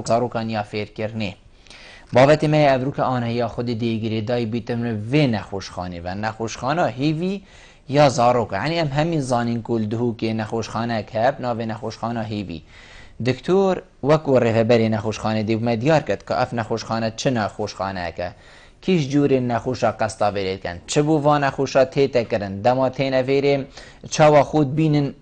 زاروکان یا فیر کرنه بابت ما ابرو که آنها یا خود دیگری دای بیتم و نخوشخانه و نخوشخانه هیوی یا زاروک یعنی همین زانین کل دهو که نخوشخانه کهب ناو نخوشخانه هیوی دکتور وکو رهبری نخوشخانه دیو ما دیار کرد که اف نخوشخانه چه نخوشخانه که کیش جور نخوشا قصدا برید کن چه بو و نخوشا تیتا کرن دما تینا ویریم چاوا خود بینن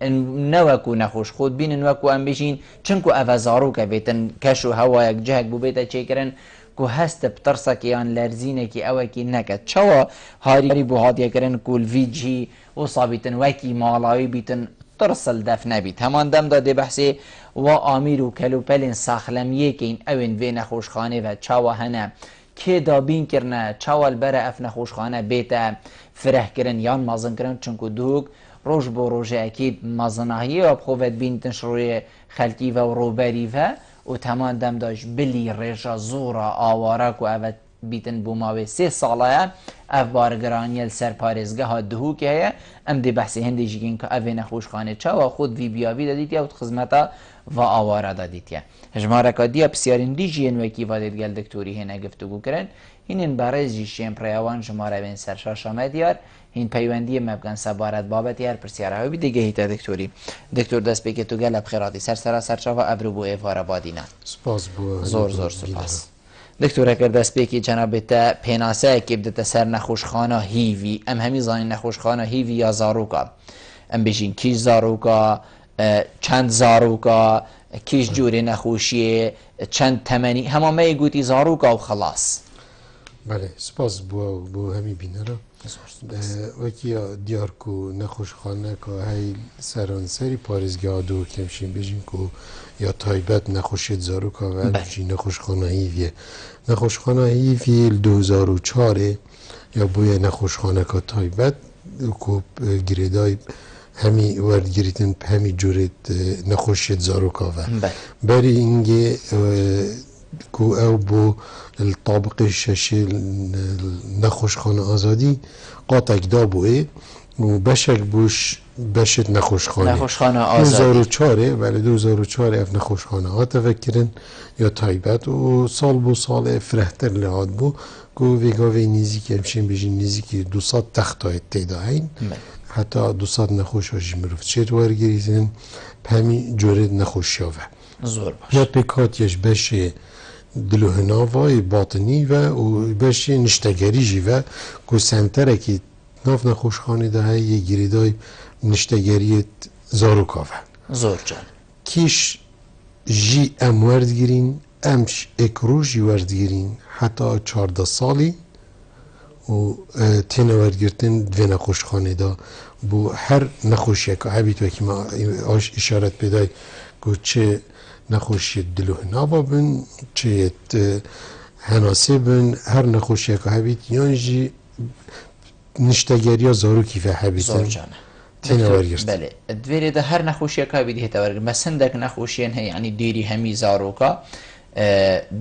نوکو نخوش خود بینن وکو ام بشین چنکو اوزارو که بیتن کشو هوا یک جهک بو بیتا چه کرن کو هست بترسا که یان لرزینه که اوه که نکد چاوا هاری بو هاتیا کرن کول ویجی و صابیتن وکی مالاوی بیتن ترسل دف نبید همان دم داده بحثی و آمیر و کلوپلین ساخلمیه که این اوین وی نخوشخانه و چاوا هنه که دابین کرنه چاوال بره اف نخوشخانه بیتا فرح کرن یان مازن کرن چونکو دوگ روش بو روشه اکید مازناهی و بخوفت بین تنشروی خلکی و روبری و تمام دم داشت بلی ریشا زورا آوارا که اوت بیتن بوماوی 3 ساله اف بارگرانیل سرپارزگه ها دهو که ام دی بحثی هندی جیگین که اوه نخوشخانه چاوا خود وی بیاوی دادیتیا و خزمتا و آوارا دادیتیا هجماره که دیا بسیارین دی جین وکی وادید گل دکتوری هنه گفتگو کرن هینین برای جیشین پریوان جماره بین سرشاش آمدیار هین پیوندی مبگن سبارت بابت یار پرسیاره های بی دیگه هیتا دکتوری دکتور دست بی که تو گل بخیراتی سرشا و ابرو بو ایوارا بادینا سپاس بو زور سپاس دکتور اگر دست بی که جناب تا پیناسه که بدت سر نخوشخانه هیوی ام همی زانی نخوشخانه هیوی یا زاروکا ام بشین کیش زاروکا چند زاروکا کیش جوری نخوشیه چند تمنی همه می گوتی زاروکا و خلاص بله سپاس بو همی بینه را وکی دیار کو نخوشخانه که های سرانسری پارزگاه دو کمشین بجین که یا تایبت نخوشید زاروکا و همچین نخوشخانه هیویه نخوشخانه هیویه 2004 یا بوی نخوشخانه که تایبت که گریدای همی وردگیریتن همی جورید نخوشید زاروکا و بری اینگه که او بو الطابق ششی نخوشخانه آزادی قاطک دا بوه و بشک بوش بشت نخوشخانه آزادی 2004 ولی 2004 اف نخوشخانه ها تفکرن یا تایبت و سال بو سال فرهتر لحاد بو که ویگاوی نیزی که همشین بیشین نیزی که 200 تخت های تیداهین حتی 200 نخوش ها جمروفت چید ورگیریزن همی جورید نخوشی ها زور باش یا پیکاتیش بشه دلوهناوای باطنی و بشه نشتگری جی و که سنتره که ناف نخوشخانه ده یه گریدای نشتگری زاروکا و زور جان کیش جی ام وردگیرین امش اکرو جی وردگیرین حتی 14 سالی و تین وردگیرتن دوی نخوشخانه ده بو هر نخوشیه که حبیت و که ما اشارت پیدای که چه نخوشی دلوه نابا بن چه هناسه بن هر نخوشی که حبیت یانجی نشتگری ها زاروکی و حبیتن زور جانه تینه ورگرد بله دویره ده هر نخوشی که حبیت هیتا ورگرد مثلا دک نخوشی هنه یعنی دیری همی زاروکا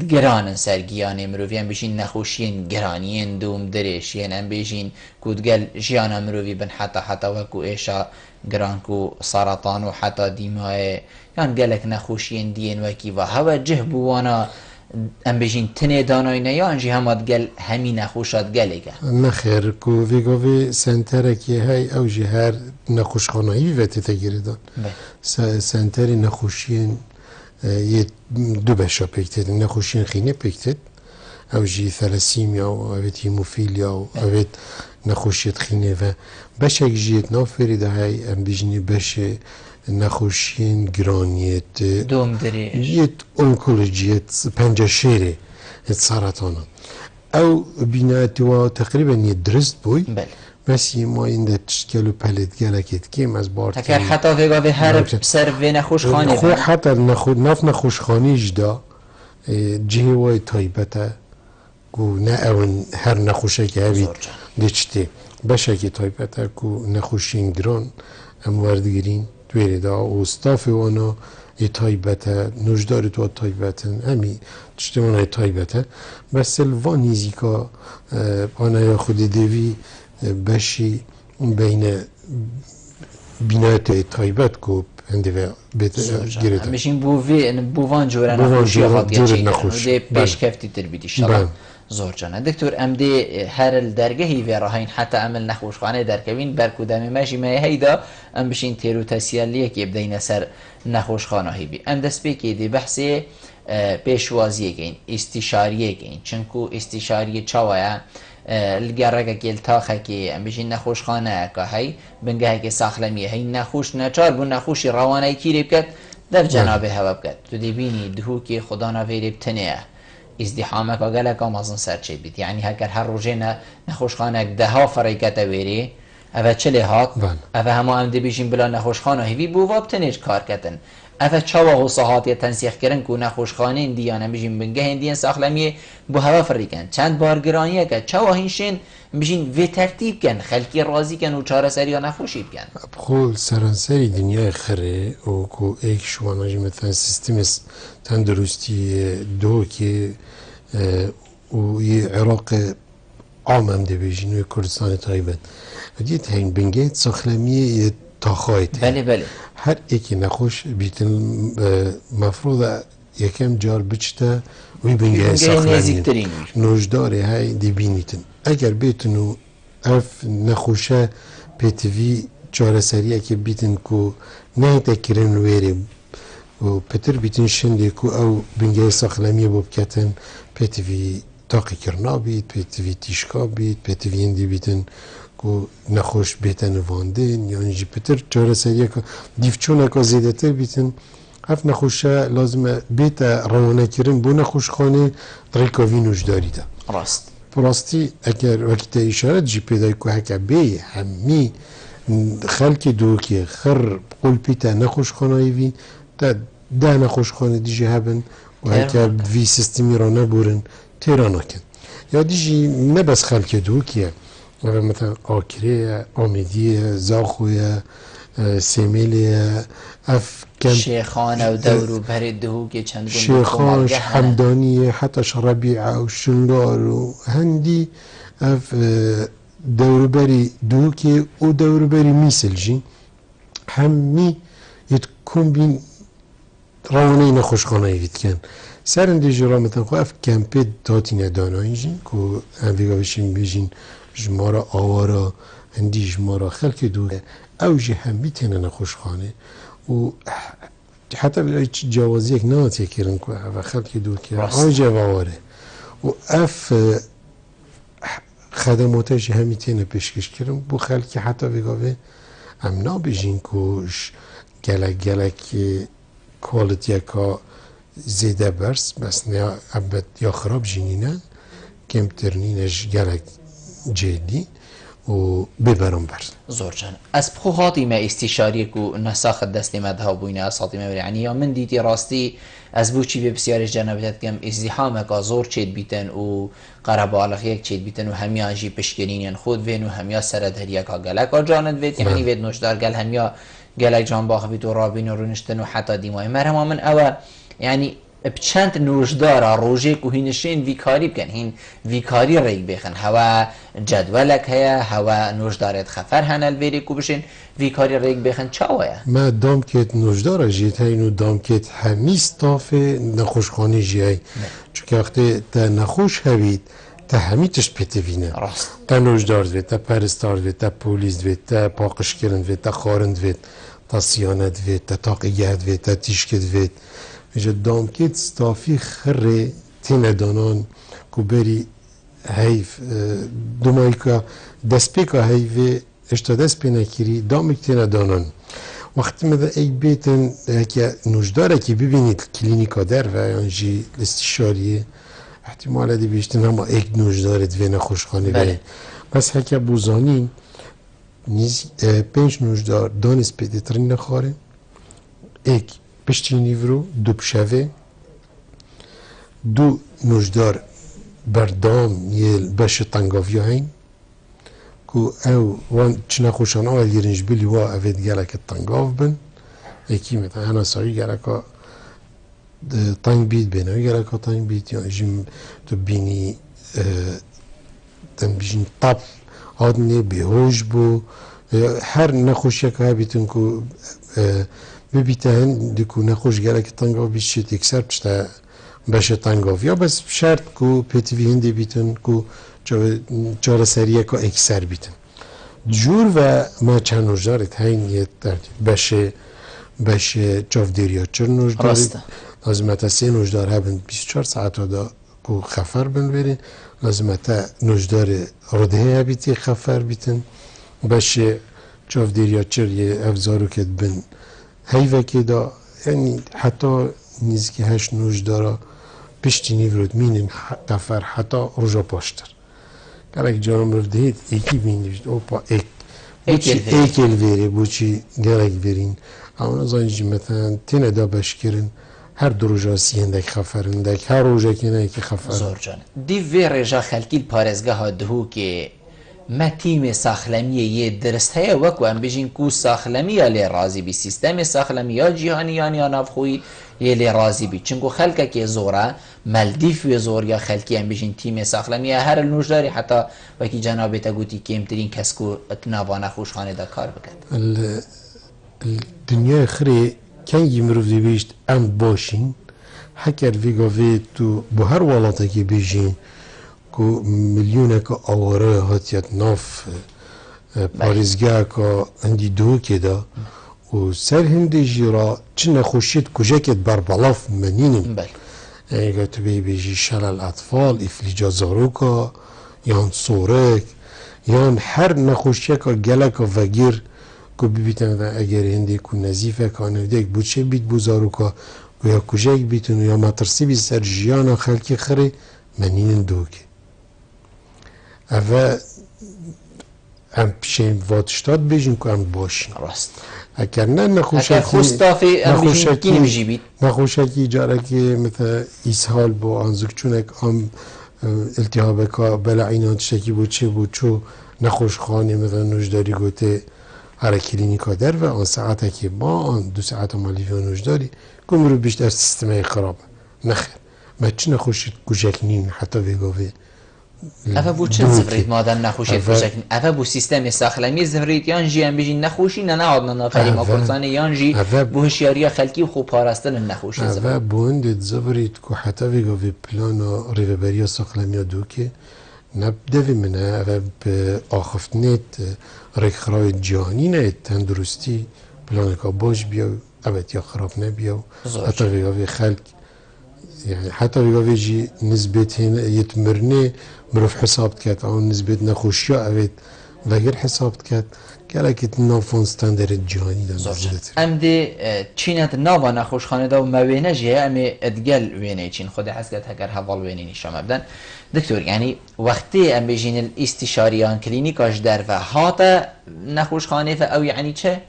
گرانن سرگیان مروفی هم بشین نخوشین گرانین دوم درشین هم بشین کودگل جیان مروفی بن حتی وکو ایشا گران کو سرطان و حتی دیمای یان گلک نخوشین دین وکی و هوا جه بوانا ام بشین تنه دانای نیان جی همات گل همی نخوشات گلگه نخیر که ویگاوی سنتره که های او جی هر نخوشخانهی ویتی تگیردان سنتری نخوشین یه دو بشا پیکتید نخوشین خینه پیکتید او جی ثلاسیمیا و اوید هیموفیلیا و اوید نخوشیت خینه و بشک جیت نافری ده های ام بجنی بشه نخوشین گرانیت دوم دریش یت اونکولوژیت پنجه شیره سرطانا او بینایتی و تقریبا یه درست بوی بله بسی ما این ده تشکل و پلت گلکت کم از بارت تکر حتی ویگاوی هر سر وی نخوشخانه خو حتی ناف نخوشخانه جدا جه وای تایبته کو نه اون هر نخوشه که هبید دچته بشه که تایبته کو نخوشین گران هم وردگیرین توی دا و استاف وانا ای تایبته نوجدار تو تایبتن همی تشتمون ای تایبته بس الوان نیزیکا آنها یا خود دیوی بشی بین بینایت تایبت کو هندی و بیت گیرد همشین بووان جورا بووان نخوشی جورا هات جور گچی نخوش. ده بله. پیش کفتی تر بیدی شلا زور جانه دکتور ام ده هر الدرگهی و راهین حتی عمل نخوش خانه درکوین برکودم ماشی ما هیدا ام بشین تیرو تسیالیه که بدین سر نخوش خانه هی بی ام دست بکی دی بحثی پیشوازیه گین استشاریه گین چنکو استشاریه چاویا الگرگه گل تاخه که ام بشین نخوش خانه که هی بنگه که ساخلمیه هی نخوش نچار بو نخوشی روانه کی بکد دف جنابه هوا بکد تو دی بینی دهو که خدا نویری بتنیه ازدحامك وقالك امازون سرچه بید یعنی هکر هر روزه نخوشخانه ده ها فریقت ویری اوه چله هات اوه همه هم دی بیشین بلا نخوشخانه هیوی بووا بتنیج کار کتن اوه چاوه و صحاتی تنسیخ کرن که نخوشخانه اندیانه بیشین بنگه اندیان ساخلمیه بو هوا فریقن چند بارگرانیه که چاوه هینشین بیشین وی ترتیب کن خلکی راضی کن و چاره سری یا نخوشی بکن بخول سرانسری دنیای خره و که ایک شما ناجی مثلا سیستم تندرستی دو که و یه عراق عام هم ده بیشین و کردستان تایبت و دیت هین بنگه ساخلمیه تاخایت بله هر ایکی نخوش بیتن مفروض یکم جار بچته وی بنگه ساخلمیه نوجداره های دی بینیتن اگر بیتنو اف نخوشه پیتوی چاره سریعه که بیتن که نه تکرن ویره و پتر بیتن شنده که او بنگه ساخلمیه ببکتن پیتوی تاقی کرنا بید پیتوی تیشکا بید پیتوی اندی بیتن که نخوش بیتن واندن یعنی جی پتر چاره سریعه که دیفچونه که زیده تر بیتن اف نخوشه لازمه بیت روانه کرن بو نخوش خانه طریقاوی نوجداری ده راست براستی اگر وقت اشاره جی پیدا که هکا بی همی خلک دو که خر قول پیتا نخوش خانه وی ده نخوش خانه دیجی هبن و هکا وی سیستمی را نبورن تیرا نکن یا دیجی نبس خلک دو که مثلا آکره آمیدیه زاخویه سیمیلیه اف شیخانه و دورو بر دهو که چند شیخانش حمدانیه حتی شربیعه و شنگار و هندی اف دورو بری دهو که او دورو بری میسل جی همی یتکون بین روانه این خوشخانه وید کن سرنده جرا مثلا خو اف کمپه داتی ندانایی جی که انویگا بشین بیجین جمارا آوارا هندی جمارا خلک دوه او جی همی تینه نخوشخانه و حتی برای جوازی یک نهاتی کرن که و خلکی دور که آن جواره و اف خدماتش همی تینه پیشکش کرن بو خلکی حتی بگاوه امنا بیجین کش گلک کوالیتی که زیده برس بس نه ابد یا خراب جینینن کمترنینش گلک جدی و ببرم برد زور جان از بخواهی ما استشاری کو نساخت دستی مدها بوینه اساطی ما یعنی یا من دیتی راستی از بوچی به بسیارش جنابیت کم ازدحام کا زور چید بیتن و قرب علاقه یک چید بیتن و همیا جی پشگرین خود وین و همیا سرد هریا کا گلک جانت وید یعنی وید نوشدار گل همیا گلک جان باخ بیت و رابین و رونشتن و حتی دیمای مرهم من او یعنی بچند نوشدار روزه که هینشین ویکاری بکن هین ویکاری ریگ بخن هوا جدولک هیا هوا نوشدارت خفر هنال ویری کو بشین ویکاری ریگ بخن چاویا ما دام کت نوشدار جیت هینو دام کت همیست تاف نخوشخانه جیای چون وقتی تا نخوش هوید تا همیتش پتوینه تا نوشدار وید تا پرستار وید تا پولیس وید تا پاقش کرن وید تا خارند وید تا سیانت وید تا تاقیگهد وید تا تیشکت وید میشه دامکت ستافی خره تینه دانان که بری هیف دومایی که دست پی که هیف اشتا دست پی نکیری دامک تینه دانان وقتی مده ای بیتن که نوشداره که ببینید کلینیکا در و یعنی استشاریه احتمال دی بیشتن اما ایک نوشداره دوی نخوشخانه برین بس هکه بوزانی پنج نوشدار دانست پیده ترین نخواره ایک پشتی نیورو دو پشوه دو نوشدار بردام یه بش تنگاوی هین که او وان چنه خوشان آوال گرنج بلی وا اوید گلک تنگاو بن ایکی مثلا انا سایی گلک تنگ بید بینوی گلک تنگ بید یا جیم تو بینی تن بیشین تب آدنه بیهوش بو هر نخوشی که بیتون که ببیته هندی کو نخوش گره که تنگاو بیشت اکسر پشتا باشه تنگاو یا بس شرط کو پیتوی هندی بیتن کو چاره سریه که اکسر بیتن جور و ما چند نوشدارت هین یه باشه جاودیریا چر نوشدارت لازمتا 3 نوشدار هبن 24 ساعت دا کو خفر بن برین لازمتا نوشدار رده هبیتی خفر بیتن باشه جاودیریا چر یه افزارو که بن هیوه که دا یعنی حتی نیزی 8 نوشدارا پشتی نیورود مینن خفر حتی رجا پاشتر گرک جانم رو دهید ایکی بینید اوپا ایک الویره بوچی گرک برین اما زنجی مثلا تینه دا بش کرن هر دو روژا سیندک خفرندک هر روژا که نه که خفر زور جان دی وی رجا خلکی پارزگاه ها دهو که ما تیم ساخلمی یه درست هیا وکو ام بجین کو ساخلمی یا لی رازی بی سیستم ساخلمی یا جیهانی یا نافخوی یه لی رازی بی چنگو خلکه که زوره ملدیف و زور یا خلکی ام بجین تیم ساخلمی هر النوشداری حتی وکی جنابه تا گوتی که امترین کس کو نوانه خوشخانه دا کار بکن الدنیا خری کنگی مروف دی بیشت ام باشین حکر ویگاوی تو بو هر والاتا که بیشین که میلیونه که آواره هاتیت ناف پاریزگاه که اندی دو که دا و سر هنده جیرا چه نخوشید کجاکت بربلاف منینم اگه تو بیجی شلل اطفال افلیجا زاروکا یان سورک یان هر نخوشیه که گلک و وگیر که ببیتن و اگر هنده که نزیفه که نویده بود چه بیت بوزاروکا و یا کجاک بیتن و یا مطرسی بی سر جیانا خلکی خری منینن دوکه اوه ام پیشین واتشتاد بیشین که ام باشین راست اگر نه نخوشکی جاره که مثل ایسهال با آنزوک چونک ام التهابه که بلا اینان تشکی بود چه بود چو نخوش خانه مثل نوشداری گوته هر کلینیکا در و آن ساعته که ما آن 2 ساعت مالی و نوشداری کم رو بیشتر سیستمه خرابه نخیر ما چه نخوشید کجک نین حتی بگاوه اوه بو چه زفرید مادن نخوشید کجک نین اوه بو سیستم ساخلمی زفرید یان جی هم بجین نخوشی نه آدنا نافری ما کرسانه یان جی بو هشیاری خلکی و خوب پارستن نخوشی زفرید اوه بو اندید زفرید که حتی بگاوه پلان ریوبری ساخلمی دو که نبدوی منه اوه به آخفتنیت رکخرای جهانی نه تندرستی پلان که باش بیاو اوه یا خراب نبیاو حتی بگاوه خلک يعني حتى بيقول جي نسبة هنا يتمرني مروف حساب كات أو نسبة نخوشيا أبيت وغير حساب كات كلاكت نافون ستاندرد جهاني ده زوجت ام دي چينت ناوا نخوش خانه ده و موينه جه ام ادگل وينه چين خود حسكت هكر حوال وينه نشام ابدن دكتور يعني وقتی ام بيجين الاستشاريان كلينيكاش در و هاتا نخوش خانه او يعني چه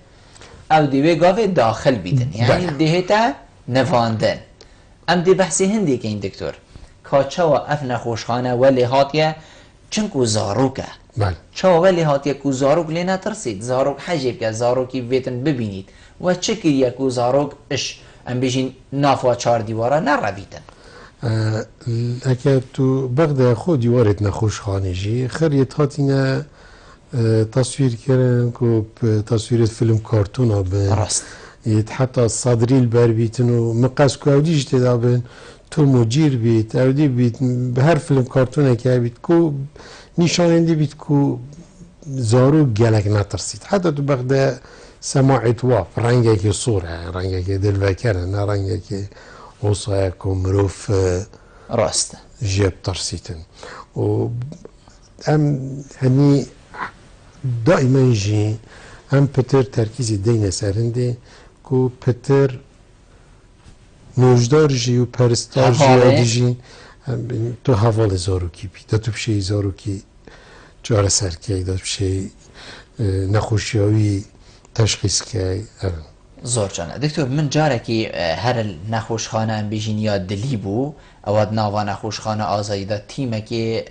او ديوه گاوه داخل بيدن يعني دهتا نواندن ام دی بحثی هندی که این دکتر کاچوا اف نخوشخانه ولی هاتیه چنکو زاروکه چوا ولی هاتیه کو زاروک لی نترسید زاروک حجیب که زاروکی ویتن ببینید و چکریه کو زاروک اش ام بیشین نافوا 4 دیواره نرویدن اگر تو بغده خود دیوارت نخوشخانه جی خریت هاتینه تصویر کردن که تصویرت فیلم کارتون ها به حتی صدری البر بیتن و مقاس کو اودیش تدابن تو مجیر بیت اودی بیت به هر فیلم کارتونه که بیت کو نشاننده بیت کو زارو گلک نترسید حتی تو بغده سماعت واف رنگه که صوره رنگه که دلوکره نه رنگه که اوصای که مروف راست جیب ترسیدن و ام هنی دائما جی هم پتر ترکیزی دینه سرنده کو پتر نوجدار جی و پرستار جی آدی جی تو حوال زاروکی بی دا تو بشه زاروکی جاره سرکی دا بشه نخوشیاوی تشخیص که زور جانه دکتر من جاره که هر نخوشخانه ام بیجین یا دلی بو اواد ناوا نخوشخانه آزایی دا تیمه که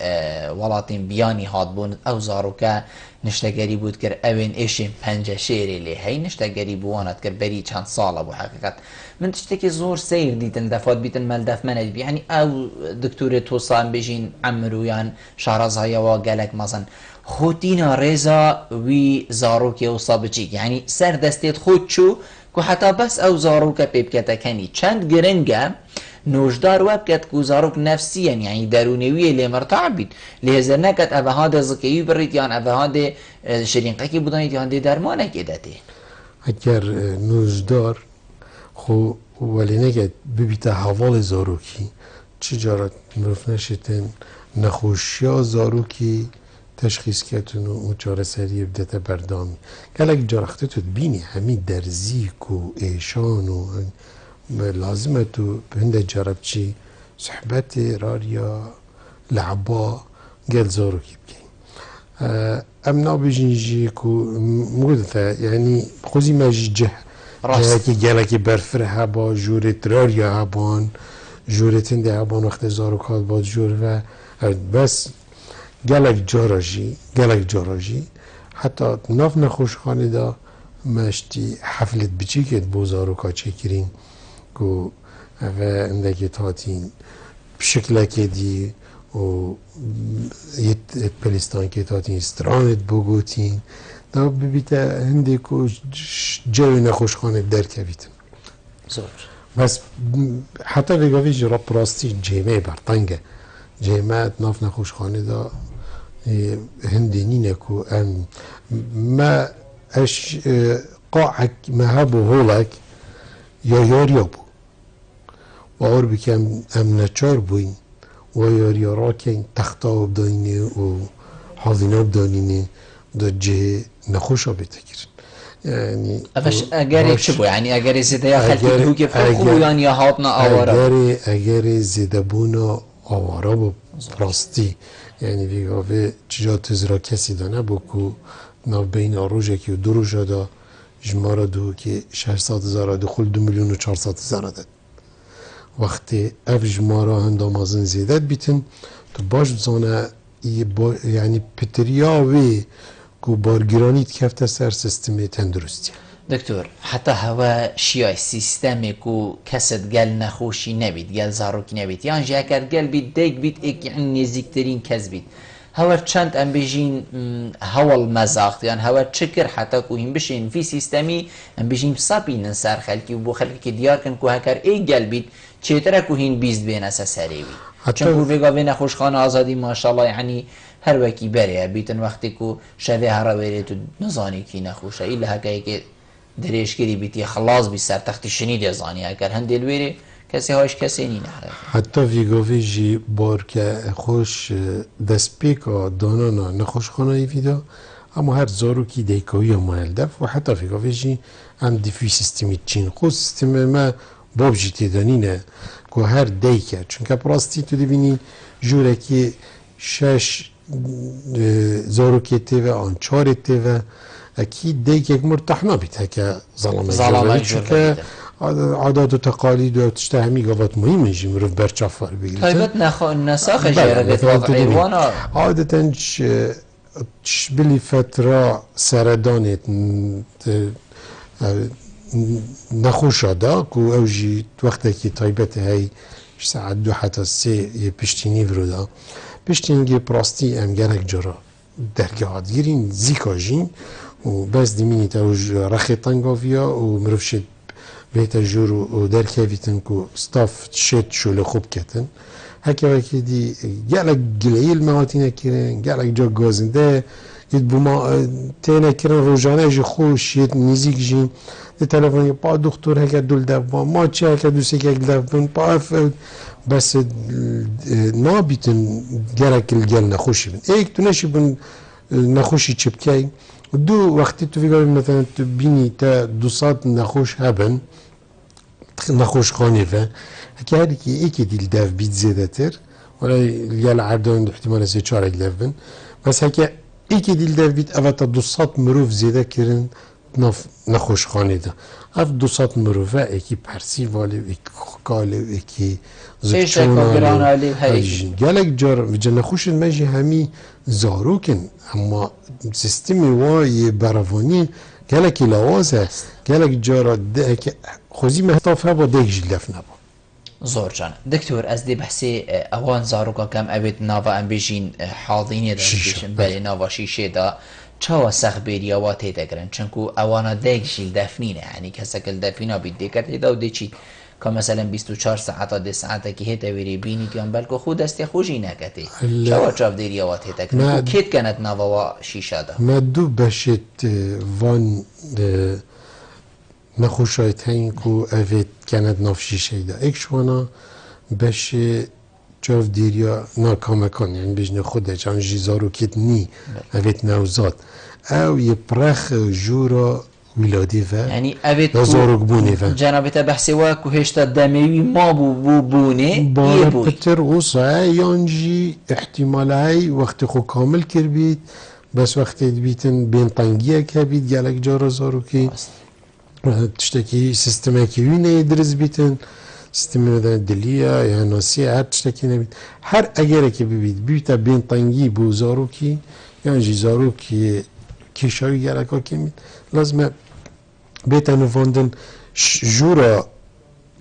ولاتین بیانی هاد بون او زاروکه نشتگری بود کر اوین ایشیم 5 شیری لی هی نشتگری بوانت کر بری چند ساله بو حقیقت من تشتکی زور سیر دیتن دفات بیتن ملدف منید بی یعنی او دکتور توصان بجین عمرویان شارزهای و گلک مزن خودینا رزا وی زاروکی اصابه چی یعنی سر دستیت خود چو که حتی بس او زاروک پیبکتا کنی چند گرنگه نوشدار واب کد که زاروک نفسی یعنی درونیوی لی مرتاع بید لیهزر نکد اوه هاده زکیوی برید یان اوه هاده شرینقه که بودانید یان ده درمانه که داده. اگر نوشدار خو ولی نگه ببیت حوال زاروکی چه جارت مروف نشتن نخوشیا زاروکی تشخیص کتون و چاره سریع بدته بردامی گلک جارخته تو بینی همین درزیک و ایشان و لازمه تو هنده جارب چی صحبت راریا لعبا گل زاروکی بگیم ام نابجین جی که مگودتا یعنی خوزی مجی جه که گلکی برفر هبا جورت راریا هبان جورتین ده هبان وقت زاروکات با جور و بس گلک جاراجی حتی ناف نخوشخانه دا مشتی حفلت بچی که بوزارو کاچه کرین که و اندکی تاتین بشکل که دی و یه پلیستان که تاتین استرانت بگوتین دا ببیتا هنده که جوی نخوشخانه درکه بیتن زور بس حتی بگاوی جرا پراستی جیمه برطنگه جیمه ناف نخوشخانه دا هندی نینه که ما اش قاعك مهابو هولك یا یاریا بو و آر بکم نچار بوین و یاریا را که تختا بدانینه و حاضینا بدانینه دا جه نخوشا بتکرن یعنی افش اگر چه بو یعنی اگر زیده یا خلقی بو که فرقو یا هاتنا آوارا اگر زیده بونا آوارا با پراستی یعنی ویگاوه چجا تزرا کسی دانه بو که ناو بین آروژه که دو روژه دا جمارا دو که 600,000 دخول 2,400,000 داد وقتی اف جمارا هندامازن زیدت بیتن تو باش بزانه یعنی پتریاوی که بارگیرانیت کفته سر سیستم تندرستی دکتور حتی هوا شیای سیستمی که کسد گل نخوشی نبید گل زاروکی نبید یعنی جا اگر گل بید دیگ بید ایک یعنی نزیکترین کس بید هوا چند ام بجین هوا المزاق یعنی هوا چکر حتی که هم بشین فی سیستمی ام بجین سابین سر خلکی و بو خلکی که دیار کن که هکر ای گل بید چیتره که هین بیست بین اسا سریوی چون که ویگا بین خوشخانه آزادی ماشاءالله یعنی هر وکی بره بیتن وقتی که شده هر بره تو نزانی کی نخوشه ایلا هکایی که درشگیری بیتی خلاص بی سر تخت شنید زانی اگر هندل بره کسی هاش کسی نی نحره حتی ویگاوی جی بار که خوش دست پیکا دانانا نخوش خانه ویدا اما هر زارو کی دیکایی ما الدف و حتی ویگاوی جی هم دیفی سیستمی چین خود سیستم ما باب جی تیدانینه که هر دیکه چون که پراستی تو دیبینی جوره که 6 زارو کی تیوه آن 4 تیوه اكيد ديك مرتاح نبيت هكا ظلمه جوه عادات و تقاليد و تشتهمي قبط مهم يجي مروف برشافر بيجي طيبت نساخ جربت وضع ايوانا عادة بلي فترة سردانت نخوش هذا كو اوجي وقتا كي طيبت هاي ساعة 2 حتى 3 بشتيني فرودا بشتيني براستي ام جرك جرا درجات گیرین زیکاجین و بس دیمینی تاوج رخی تنگاویا و مروفشت بهت جور و درکویتن کو استاف شت شول خوب کتن هکه وکی دی گلک گلیل مهاتینه کرن گلک جا گازنده ید بوما تینه کرن روزانه جی خوش ید نزیک جین دی تلفنی با دکتر هکه دول دفبان ما چه هکه دوسته که دفبان با اف بس نابیتن گلک الگل نخوشی بین ایک تو نشی بین نخوشی چپکی دو وقتی تو فکر مثلا تو بینی تا 200 نخوش هبن نخوش خانه و هکی هری که ایکی دیل دف بیت زیده تر ولی الگل عردان احتمال 3-4 دف بین بس هکی ایکی دیل دف بیت اوه تا 200 مروف زیده کرن نخوش خانه ده اف 200 مروفه ایکی پرسی والی و ایکی خکاله و ایکی زکچونه گلک جار و جنخوش المجی همی زاروکن اما سیستمی وای براوانی گلک لوازه گلک جار خوزی محتافه با دیگ جلف نبا زور جان دکتور از دی بحثی اوان زاروکا کم اوید ناوا ام بیجین حاضینی دا بلی ناوا شیشه دا چاوا سخ بیریاوات هیدگرن چنکو اوانا دیگ جیل دفنینه یعنی کسکل دفینا بید دیکت هیدا و دیچی که مثلا 24 ساعت 10 ساعت که هیتا ویری بینی که بلکه خود دستی خوشی نکتی چاوا چاو دیریاوات هیدگرن کو کت کنت نواوا شیشه دا ما دو بشت وان نخوشایت هین کو اوید کند ناف شیشه دا اکشوانا بشه چاو دیریا ناکامکان یعنی بجنه خوده چون جیزارو کت نی اوید نوزاد او یه پرخ جورا ولادی و یعنی اوید نزارو بونه و جنابت بحثی و که هشتا دمیوی ما بو بونه بارا پتر غصه یانجی احتمال های وقت خو کامل کر بید بس وقتی بیتن بین تنگیه که بید گلک جارا زارو که تشتکی سیستمه که وینه درز بیتن سیستم دلیه یا ناسیه هر تشتکی نبید هر اگر که ببید بیتا بین تنگی بو زارو کی یعنی زارو کی کشاوی گلک ها که مید لازمه بیتا نفاندن جورا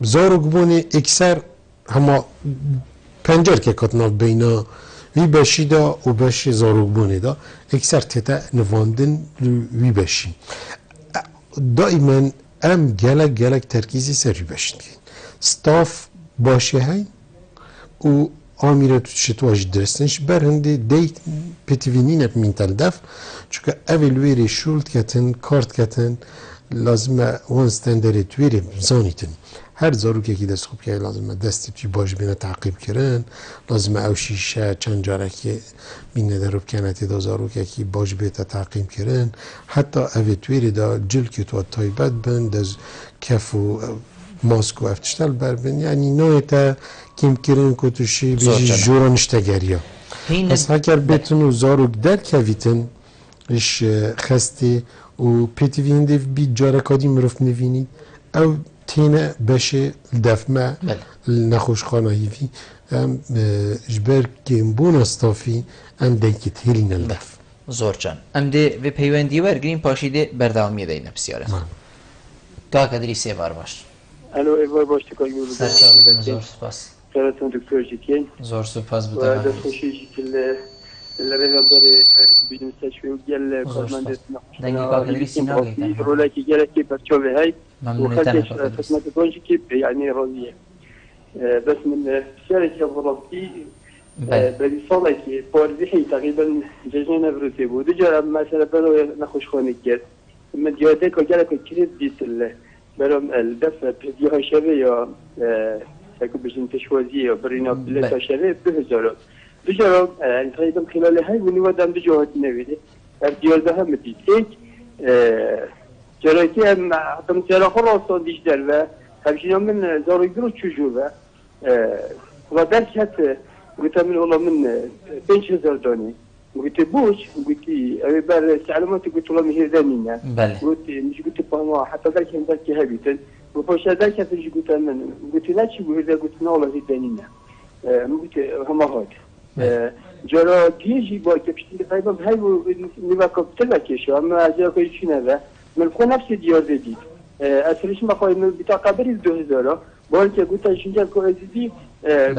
زارو گبونه اکثر هما پنجر که کتناف بینا وی بشی دا و بشی زارو گبونه دا اکثر تیتا نفاندن وی بشی دائما ام گلک ترکیزی سری بشین ستاف باشه های و آمیره تو شتواج درستنش برهنده دیت پتوینینت مینتال دف چون اول ویری شولد کتن کارت کتن لازمه وان ستندرت ویری زانیتن هر زارو که دست خوب که لازمه دستی توی باش بینه تعقیب کرن لازمه او شیشه چند جاره که بینه در روب کنتی دا زارو که باش بیتا تعقیب کرن حتی او تویری دا جل که تو تایبت بند دز کف و ماسک و افتشتل بر بند یعنی نوعی تا کم کرن که توشی بیجی جورا نشتگریا پس هکر بیتن و زارو در کویتن اش خسته و پیتوینده بید جاره کادی مروف نوینید او تینه بشه دفمه نخوشخانه هیوی ام جبر گیمبون استافی ام دیکت هیلین الدف زور جان ام ده به پیوندی ورگرین پاشیده بردامی دینه بسیاره که کدری سیوار باش الو ایوار باش تو کاری سر چاویدن زور سپاس خیرتون دکتر جیتین زور سپاس و بودم دست خوشی جیتل لرزا بره بین مستشفی و گل کارمند دنگی که کدری سینا گیتن رولا که گله که برچاوه های ممنونی تنها خدمت بانجی که يعني راضية بس من شركة فرنسي بسالة كي بارزحي تقريبا جاجنا بروسي بود جا مثلا برو نخوش خانه كير من دياته كجالك كريت ديت برام الدفع بديها شبه يا ساكو بجن تشوازي يا برينا بلتا شبه بهزارو بجارو يعني تقريبا خلال هاي ونودم بجوهات نويده بديال بها مديد هيك جراتی هم حتی مثلا خلاص دیش در و همچنین من زاروی برو چجور و درک هست گویتا من اولا من 5000 دانی گویتا بوش گویتی اوی بر سعلمات گویتا اولا مهردانینه گویتی مش گویتا پاهما حتی درک هم درکی هبیتن و پاشا درک هست مش گویتا من گویتی نچی بویده گویتا نالا هردانینه گویتا همه هاد جرا دیجی با که پشتی تقریبا های نیوه کابتل بکشه اما از جا که چی نوه من خو نفس دیازه دید اصلش ما خواهیم بطاقه بریز 2000 با اینکه گوتا شنجل که ازیدی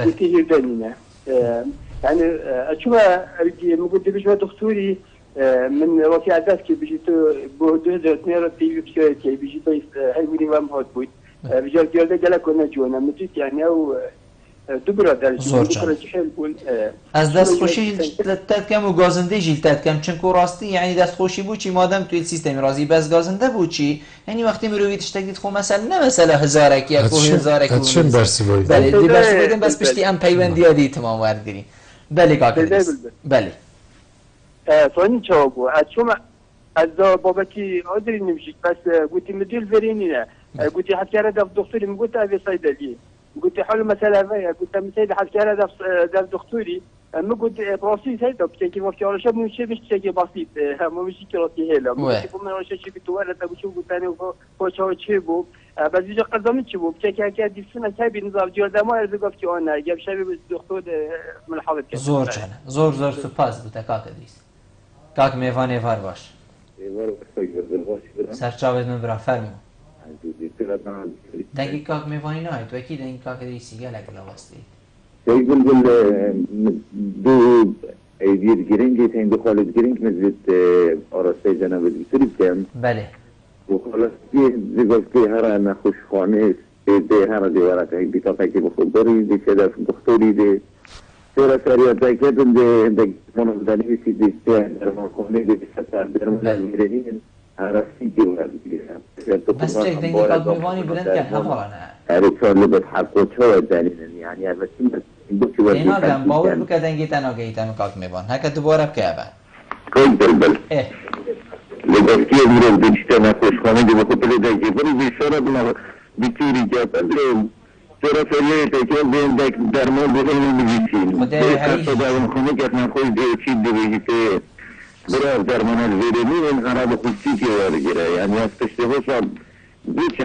گوتی هردانینه يعني اشوف موجود بجوا دكتوري من وفي عداس كي بيجي تو 2002 تي في كي بيجي تو هاي ولي ما هاد بود بيجي ديال ده كنا جونا مجيت يعني او دبر دال از دست خوشی تد کم و گازنده جیل تد کم چون که راستی یعنی دست خوشی بود چی مادم توی سیستم رازی بس گازنده بود چی یعنی وقتی مروی تشتگید خو مثلا نه مثلا هزارکی یا 2000 اتشن برسی باید بله دی برسی بایدن بس پشتی ام پیوندی ها دی تمام وردگیریم بله کاکدریس بله فانی چاوگو اتشوم از بابتی آدری نمشید بس گوتی مدیر فرینینه گوتی حتی را دف دکتوری مگوت اوی صیدلی قلت حلو مسألة فيها قلت مثلا حكي أنا داف دكتوري ما قلت بسيط هيدا بتحكي ما في على شيء مش شيء بسيط ما مش كراتي هلا ما قلت على شيء بتوالد أبو شو قلت أنا هو شو تشيبو بس يجي قدام تشيبو بتحكي هكذا دي سنة كابي نظام جوال ما يرزق في أنا جاب شباب الدكتور من الحالة كذا زور جانا زور سپاس بتكاك ديس كاك ميفان فار باش سرچاوز من برا فرمو دنگی کاک میوانی نهایی تو اکی دنگی کاک دیسی گلک لواستی يقول دو ایدیر گرینگی تین دو خالد گرینگ نزد آراسته جناب دکتری کم بله و خلاصی زیگفتی هر نخوش خانه ده هر دیوارا که بیتاقه که بخود داری ده شده دکتری ده سیرا سریعت دکتن ده منافدانی بیسی دیسته در خانه ده بیشتر در ملازمیرین هرسی دیوار دیگرم بس چه دنگی قد میوانی بلند کن هفرانه هرچار لبت حقوق چه دلیلن يعني البته اینا گم باور بکه دنگی تناگهی تم قد میوان هکا دوباره بکه با كويس بلبل اه لبرتي أمور بيجتمع كوشخانة دي بخطر دايجي بري بيشارة بنا بكيري جاب أدري ترى فريق تكون بين داك درمان بهم المجلسين وده هاي خاصة داون خوني كنا خوي دي شيء دي بيجي برا درمان الفيرمي من أنا بخصي كي وارجع يعني استشتغل صار بيش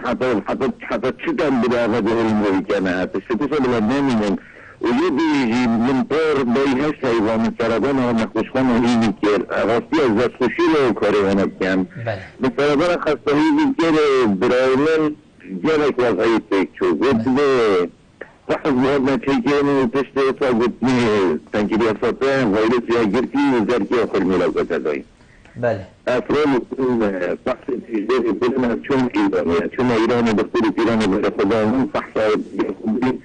حتى شدام برا هذا المريكان استشتغل بالبرنامج ويجي من طور بيهاش حيوان السرطان هو نخوشخانه هيني كير غاستي از دست خوشی رو کاری هنب کم بسرطان خسته هيني كير برايلن جالك وضعي تكشو قلت لي رحز بهدنا تشيكين وتشتي اطلع قلت لي تنكيري السرطان فيروس يا جرتي وزاركي اخر ملاقة تدوين بله افراد بحث تجديد بلنا شون ايراني شون ايراني دكتور ايراني بخداهم فحصة يخبرين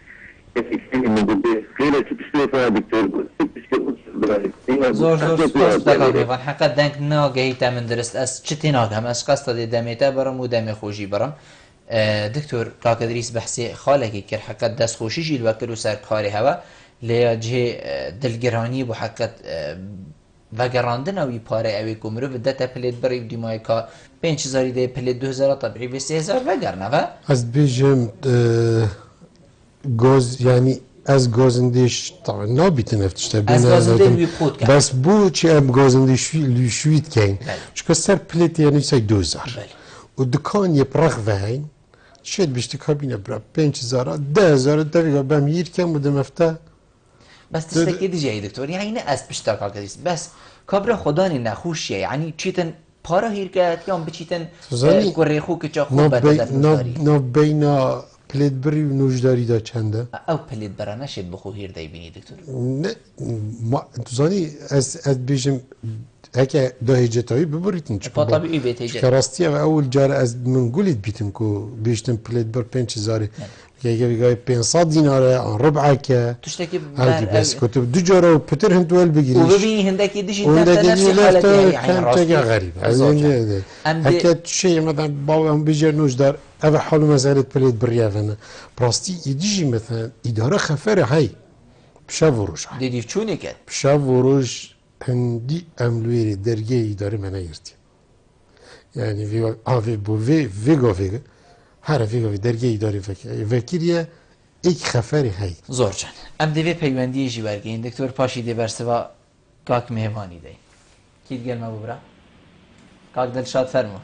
زور سپاس دکتر میوان حقیقت دنگ ناگهی تامن درست از چتی ناگهم از قصد دمیتا برم و دمی خوشی برم دکتر کاکدریس بحثی خالقی کر حقیقت دست خوشی جیل وکر و سر کاری هوا لیا جه دلگرانی و حقیقت وگراندن اوی پاره اوی کمرو و دتا پلید بری و دیمای که 5000 ده پلید 2000 طبیعی و 3000 وگرنه و از بیجم گاز یعنی از گازندش طبعا نابیت نفتش از گازنده روی خود کرد بس بو چی ام گازنده شوید کن چون سر پلیت یعنی سای 2000 و دکان یه پرخ وهین شد بیشتر کابینه برا 5000 10000 دویگا بمیر کم بودم افته بس تشتكي دي جاي دكتور يعني نقص بشتاق كذا بس كبر خداني نخوش يعني تشيتن بارا هيركات يوم بتشيتن كوريخو كتشا خوب بدل نو بينا پلید بری و نوشداری دا چنده؟ او پلید برا نشد بخو هیر دای بینی دکتور؟ نه تو زانی از بیشم هکه دا هیجتایی ببریتن چکا طبیعی بیت هیجت که راستی اول جار از من گولید بیتن که بیشتن پلید بر 5000 که بگای 500 دیناره آن ربعه که تشتكي بس كتب دو جارة وبتر هندوال بجريش وببين هندك يدشي نفس حالتي يعني راسي غريب هكذا شيء مثلا باوهم بيجرنوش دار هذا حاله مسألة بليد بريافنا براستي يديجي مثلا إدارة خفارة هاي بشاف وروش ديدي شوني كده بشاف وروش هندي أملويري درجة إدارة منا يرتي يعني في بوفي فيجو هر فيجو درجة إدارة فكرية ایک خفری هی زور جان ام دوی پیوندی جیورگین دکتر پاشی دی برسوا کاک مهمانی دی کید گل ما ببرا کاک دلشاد فرمو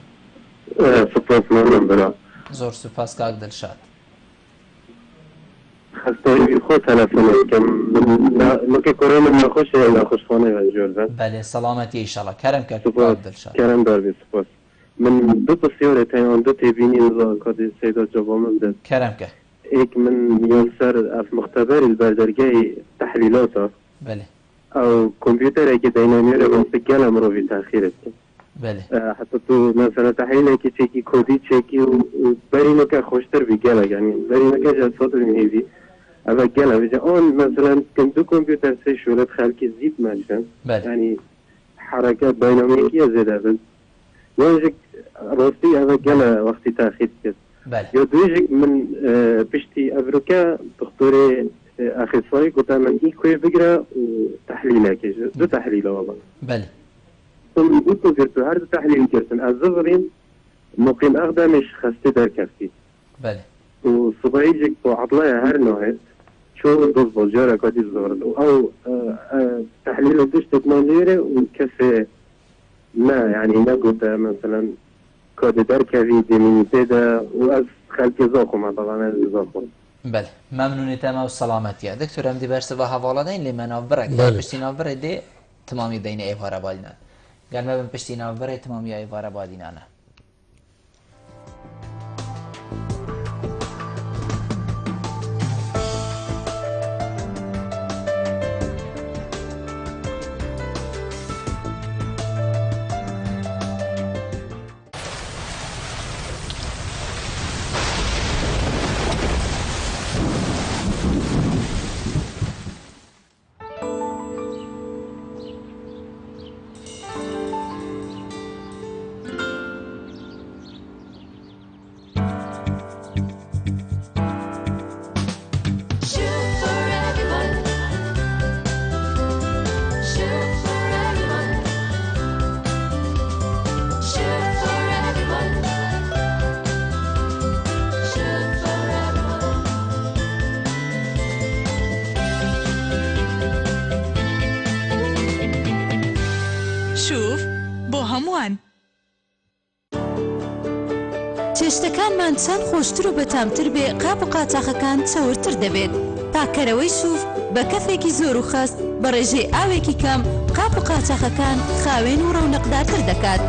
سپاس ممنون برا زور سپاس کاک دلشاد خسته خود تلفن کم مکه کرونا نخوش خانه و جور بله سلامتی ایشالله کرم کاک دلشاد کرم دار بی سپاس من دو تصیاره تایان دو تیبینی نزا کادی سیدا جوابم ده کرم که هيك من ينصر في مختبر البردرجي تحليلاته بله او كمبيوتر هيك ديناميري بنسجل امره في تاخير بله حتى تو مثلا تحليل هيك تشيكي كودي تشيكي وبرينو كان خوشتر بيجلا يعني برينو كان جا صوت من هيدي اما جلا بيجي اون مثلا كم دو كمبيوتر سي شغلات خالكي زيد ماشان يعني حركات ديناميكيه زياده بس يجيك روستي هذا جلا وقت تاخير كده بله يدويجك من بشتي أفريقيا دكتوري أخصائي قلت من إيكوي بقرا وتحليلها كيش دو تحليله والله بله ثم قلت كرتو هذا تحليل كرتن الزغرين مقيم أقدمش خستي در كفتي بله وصبايجك تو عطلايا هر نوعت شو دوز بجارة كاتي الزغرد أو تحليل دوش تكنوليري وكسي ما يعني ما قلت مثلا كاد دركبي ديمينيتي ده وأز خلقي زاخم طبعا از زاخم بله ممنون تمام والسلامتی دکتر هم دی برس و حواله دین لی منابرک پشتی نابره دی تمامی دین ایواره بالینان گل مبن پشتی نابره تمامی ایواره بالینانه هەمووان. چێشتەکانمان چەند خۆشتر و بەتامتر بێ قاپ و قاچاقەکان چەورتر دەبێت. پاکەرەوەی شوف بە کەفێکی زۆر و خەست بە ڕێژەی ئاوێکی کەم قاپ و قاچاقەکان خاوێن و ڕەونەقدارتر دەکات.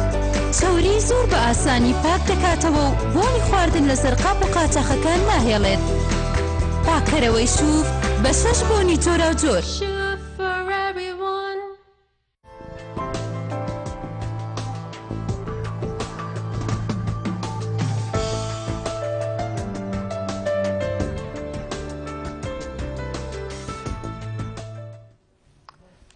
چەوری زۆر بە ئاسانی پاک دەکاتەوە و بۆنی خواردن لەسەر قاپ و قاچاقەکان ناهێڵێت. پاکەرەوەی شوف بە 6 بۆنی جۆرا و جۆر.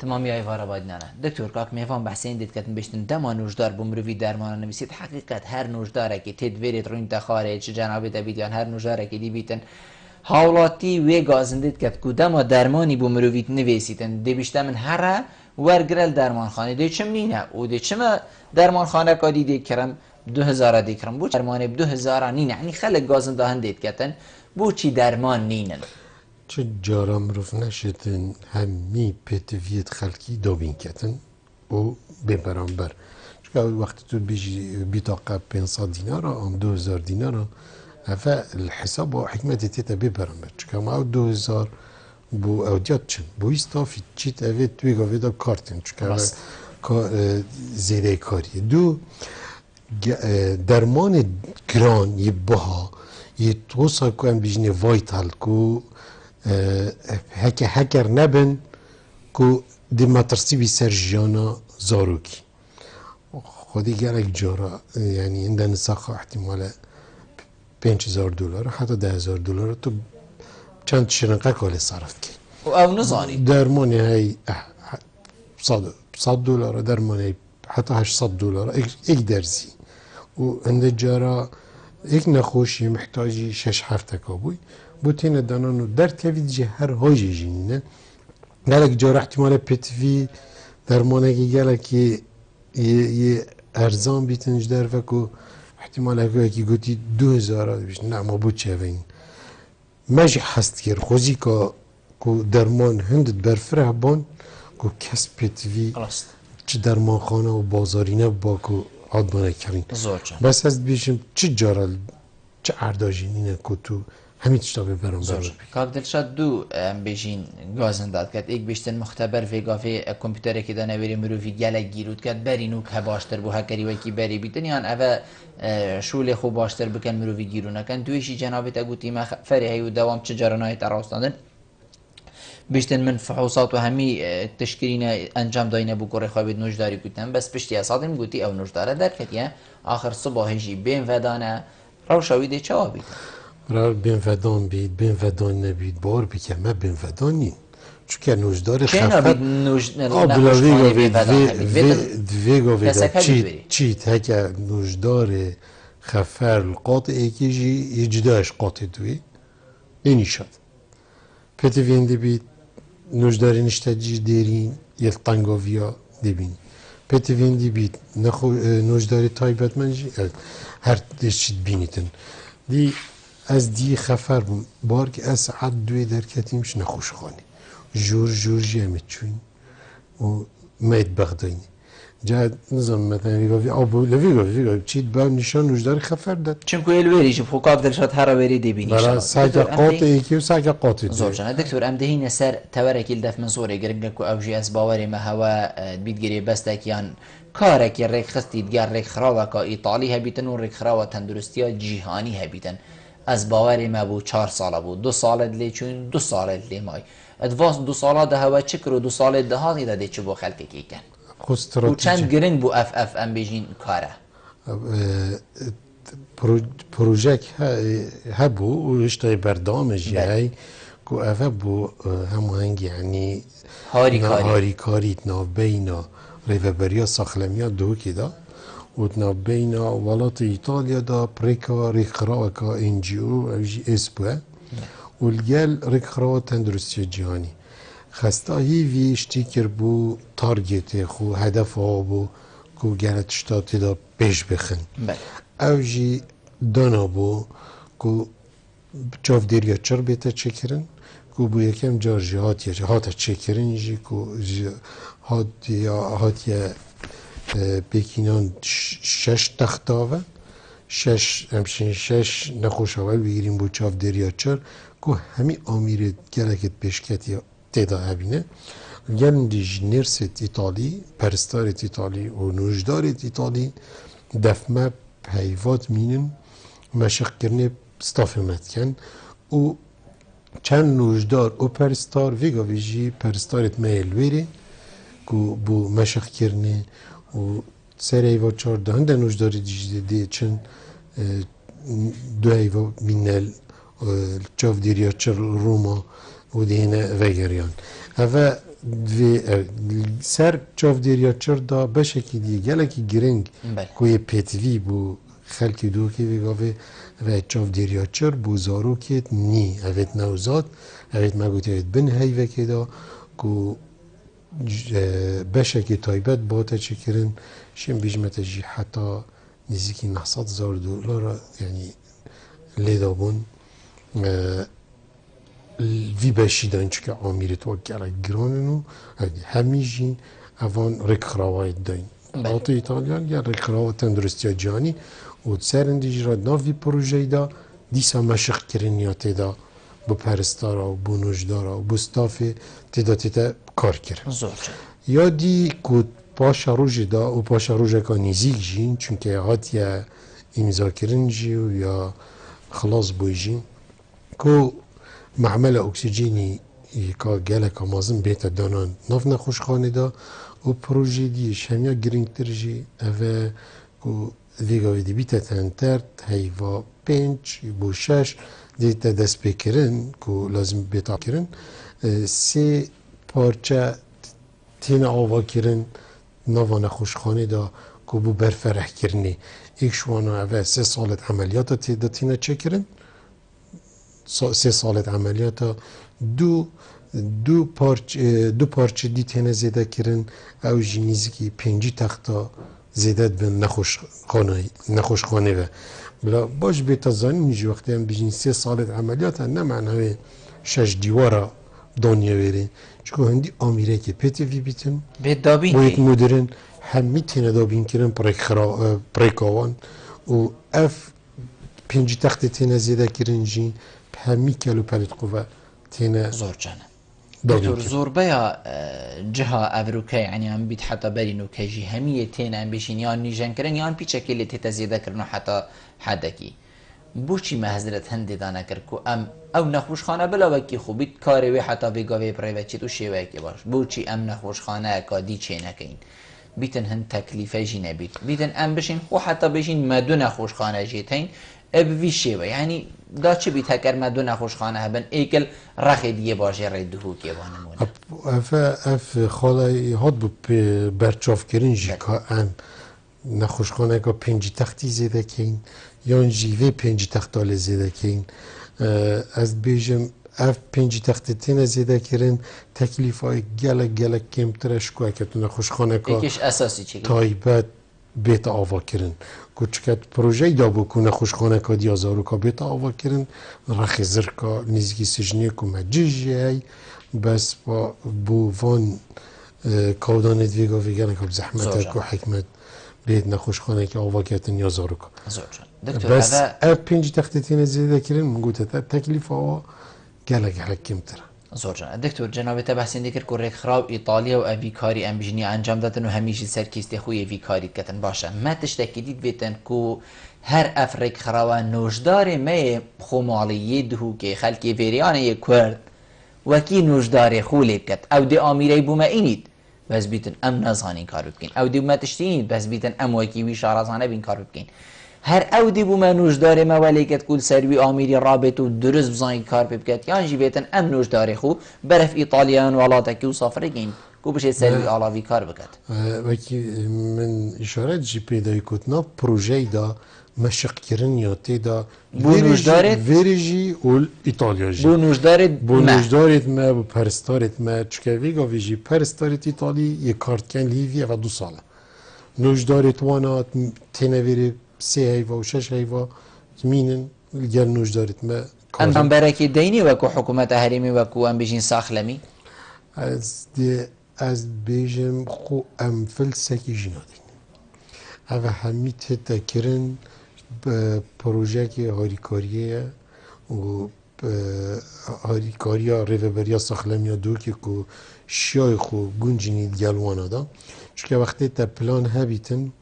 تمامی ایوارا باید نه دکتر کاک میوان بحثین دید کتن بشتن دما نوشدار بمروی درمان نویسید حقیقت هر نوشداره که تدویرت روی انتخاره چه جنابه دبید یا هر نوشداره که دی بیتن حالاتی وی گازندید کت کدام درمانی بمرویت نویسیدن دی بیشتر من هر ورگرل درمان خانه دی چم نینه و دی چم درمان خانه کادی دی کرم 2000 دی کرم بو درمان 2000 نینه یعنی خلق گازنده هندید کتن بو چی درمان نینن چه جارا مروف نشدن همی پتویت خلکی دوبین کتن و به برانبر چون وقتی تو بیجی بیتاقه 500 دینار آن 2000 دینار افا الحساب و حکمت تیتا به برانبر چون ما 2000 بو اودیات چن بو استافی چیت اوید توی گاویدا کارتن چون زیره کاری دو درمان گران یه بها یه توسا که هم بیجنه وایتال که هکر نبن که دی مترسی بی سر جانا زاروکی خودی گرک جارا یعنی اندن نساخه احتمال $5000 حتی $10000 تو چند شرنقه کاله صرف کی او نزانی درمانی های $100 درمانی حتی $800 ایک درزی و اند جارا ایک نخوشی محتاجی 6-7 تکابوی بوتين دانانو در كفيد جي هر هاجي جينينه قالك جار احتمال بتفي درمانه قالك ي ارزان بيتنج در فكو احتمال هكي قلتي 2000 بيش نعم ابو تشافين ماجي حست كير خوزي كو درمان هند برفره بون كو كس بتفي خلاص چه درمان خانه و بازارینه باكو عادمانه كرين بس از بيشم چه جارال چه ارداجينينه كو تو همین تشتابه برام برام کاک دلشاد دو بیشین گازن داد کرد ایک بیشتن مختبر وی گافه کامپیوتر که دانه بری مروفی گلک گیرود کرد بری نوک ها باشتر بو هکری وکی بری بیتن یان اوه شول خوب باشتر بکن مروفی گیرونه کن دویشی جنابه تا گوتی ما فری هیو دوام چه جرانای تراستاندن بیشتن من فحوصات و همی تشکرین انجام داینه بو کره خوابید نوشداری کتن بس پشتی اسادم گوتی او نوشداره در کتیه آخر صبح جی بین ودانه روشاویده چه آبید برای بینفدان بید بینفدان نبید بار بکن ما بینفدان نیم چون که نوشدار خفت نخوشخانه بینفدان هبید دویگا ویدا چیت هکه نوشدار خفر القاطع ایکی جی جداش قاطع دوی نینیشاد پتی وینده بید نوشدار نشته جی دیرین یل تنگاویا دبین پتی وینده بید نوشدار تایبت من جی هر دیشید بینیتن دی از دی خفر بوم بار که از ساعت 2 در کتیمش نخوش خانی جور جمعت چوین و مید بغداینی جا نظام مثلا ویگاوی آبو لویگاوی چید با نشان نوشدار خفر داد چون که الوری جب خوکاک دلشاد هر وری دی بینی برای ساعت قاطع ایکی و ساعت قاطع زور جان دکتور ام دهین سر تورکیل دف من صوره گرنگ کو اوجی از باوری ما هوا بیدگیری بستکیان کارک ریک خستید گر ریک خراوه کا ایطالی هبیتن و ریک خراوه تندرستی جهانی هبیتن از باوری ما بو 4 ساله بود 2 ساله دلی چون 2 ساله دلی مای ادواس 2 ساله ده هوا چکر و 2 ساله ده ها دیده چه بو خلق کی کن و چند گرنگ بو اف ام بیجین کاره پروژه هبو و اشتای برنامج هی کو اف بو هماهنگ یعنی هاری کاریت ناو بینا ریوبریا ساخلمیا دو کی دا وتنا بين ولات إيطاليا دا بريكا ريخراكا NGO أو جي إسبوع والجال ريخرا تندرسي جهاني خستا هي في اشتكر بو تارجت خو هدف بو كو جالت شتاتي دا بيش بخن أو جي دانا بو كو جاف ديريا چر بيتا چكرن كو بو يكم جار جي هاتا چكرن جي كو هاتيا بکینان 6 تختاوه 6 همچنین 6 نخوش اول بگیریم بو چاف دریاچر که همی آمیر گلکت پیشکتی تیدا هبینه گلن دیج نرست ایتالی پرستارت ایتالی و نوجدارت ایتالی دفمه پیوات مینن مشق کرنه ستاف مدکن و چند نوجدار و پرستار ویگا ویجی پرستارت میلویره که بو مشق کرنه و سر ایوا 14 هنده نوجداری دیجده دی چند دو ایوا مینل چاف دیریاچر روما و دینه وگریان اوه سر چاف دیریاچر دا بشکی دیگه گلکی گرنگ کوی پیتوی بو خلکی دو که ویگاوه و چاف دیریاچر بو زارو که نی اوید نوزاد اوید مگوتی اوید بن هیوه که دا که بشکی تایبت باته چه کرن شیم بیجمت جی حتی نزدیکی 900,000 دلار یعنی لیدابون وی بشیدن چه که آمیرت و گره گراننو همیجی اوان رکخراوای داین آتا ایتالیان یا رکخراو تندرستی جانی و سرندیج را ناوی پروژه دا دیسا مشق کرنیاتی دا با پرستارا و با نوجدارا و با ستاف تیدا کار کرن یا دی که پاشا روژ دا و پاشا روژ که نزیک جین چونکه هات یا امضا کرن جی و یا خلاص بوی جین که معمل اکسیژنی که گلک مازن بیت دانان ناف نخوشخانه دا و پروژه دیش همیا گرینگتر جی اوه که دیگه دی بیت تنترد هیوا 5 بو 6 دیتا دست بکرن که لازم بیتا کرن 3 پارچه تین آوا کرن نوان خوشخانه دا که بو برفرح کرنی ایک شوانا اوه 3 سالت عملیات تیدا تینا چه کرن 3 سالت عملیات دو پارچه دی تینه زیده کرن او جینیزی که 5 تختا زیدت به نخوشخانه و بلا باش بیتا زانی نیجی وقتی هم بجین 3 سالت عملیات نه معنی 6 دیوارا دانیا ویرین چون هندی آمیره که پیتی وی بیتن باید مدرن همی تینه دابین کرن پریکاوان و اف 5 تخت تینه زیده کرن جین همی کلو پلیت قوه تینه زور جانه دكتور زور بيا جهة أفروكا يعني أم بيت حتى برينو كجي همية تين أم بيشين يان نيجان كرن يان بيتشكل اللي تتزيد كرنو حتى حدكي بوشي ما هزلت هندي دانا كركو أم أو نخوش خانة بلا وكي خو بيت كاري وي حتى فيغا وي برايفاتشي تو شي وكي باش بوشي أم نخوش خانة كادي چي نكين بيتن هن تكليفة جينا بيتن أم بشين خو حتى بشين ما دو نخوش خانة جيتين ابوی شیوه یعنی دا چه بیت هکر ما دو نخوشخانه هبن ایکل رخی دیگه باشه ریدو که بانمونه اف خالای هاد بو برچاف کرن جی که ام نخوشخانه که 5 تختی زیده کن یا جیوه 5 تختال زیده کن از بیجم اف 5 تخت تین زیده کرن تکلیف های گلک کمترش که اکتو نخوشخانه که یکیش اساسی چی تایبت بیت آوا کرن کوچکت پروژه دا بکنه خوشخانه که دیازارو که بیت آوا کرن رخی زر که نزگی سجنیه که مجیجی هی بس با بو وان کودانت ویگا ویگن که بزحمت که حکمت بیت نخوشخانه که آوا کردن یازارو که بس اف 5 تختتین زیده کرن منگوته تکلیف آوا گلک کمتره زور جان دکتور جناب تبحثین دیگر که رکخراو ایتالیا و اویکاری ام بجنی انجام دادن و همیشه سرکیستی خوی ویکاری کتن باشه ما تشتکیدید بیتن که هر اف رکخراو نوشدار می خمالیه دهو که خلکی ویریانه کرد وکی نوشدار خولی بکت او دی آمیره بوما اینید بس بیتن ام نزانین کار بکن او دی بوما تشتینید بس بیتن ام وکی وی شارزانه بین کار بکن هر او دی بو منوش داره موالیکت کل سروی آمیری رابط و درست بزنی کار بکت یان جی بیتن ام نوش داره خو برف ایتالیان ولاتکی و سافره گین کو بشه سروی آلاوی کار بکت وکی من اشارت جی پیدای کتنا پروژه دا مشق کرن یا تیدا ویریجی و ایتالیا جی بو نوش دارید ما بو پرستارت ما چکه ویگا ویجی پرستارت ایتالی یک کارت کن لیویه و 2 ساله نوش دارید وانا تینه ویری 3 هیوا و 6 هیوا مینن گل نوش دارید ما ام برکی دینی وکو حکومت هریمی وکو ام بیجین ساخلمی از بیجم خو ام فلسکی جنادین اوه همی تتا کرن پروژه که هاریکاریه و هاریکاریا ریوبریا ساخلمیا دو که شیای خو گنجینی گلوانا دا چون که وقتی تا پلان هبیتن